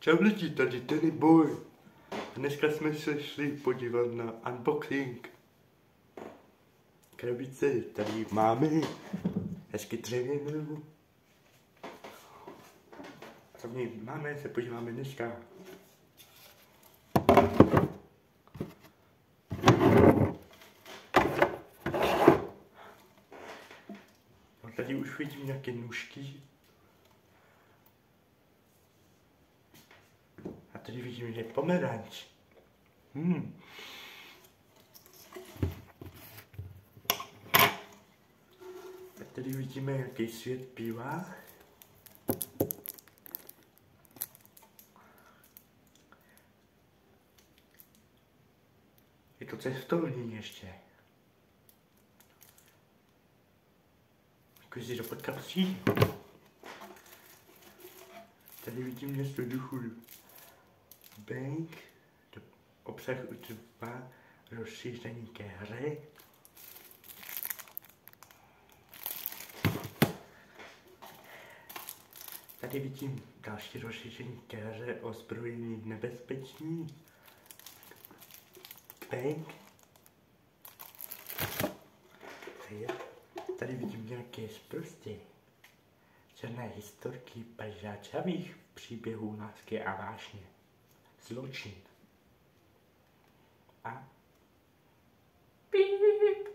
Čau lidi, tady Danny Boy. Dneska jsme se šli podívat na unboxing krabice. Tady máme hezky dřevěnou. Co v ní máme, se podíváme dneska. No, tady už vidím nějaké nůžky. A tady vidím, že je pomeranč. A tady vidíme, jaký svět piva. Je to cestovní ještě. Jako si to pod kapsí. Tady vidím město duchu. Bank, obsah utvoření rozšíření ke hře. Tady vidím další rozšíření ke hře ozbrojení nebezpečný. Bank. Tady vidím nějaké sprosty. Černé historky pažáčavých příběhů lásky a vášně. Zločin. A píp.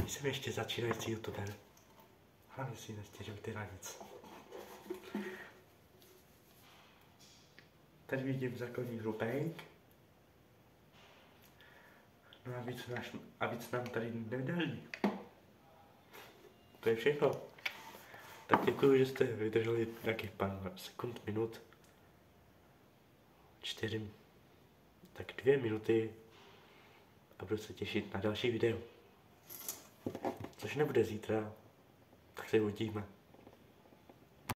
Jsem ještě začínající youtuber. Hlavně si nestěžujte na nic. Tady vidím zákonní hrubék. No a víc nám tady nedali. To je všechno. Tak děkuji, že jste vydrželi nějakých pár sekund, minut. 4, tak 2 minuty a budu se těšit na další video. Což nebude zítra, tak se uvidíme.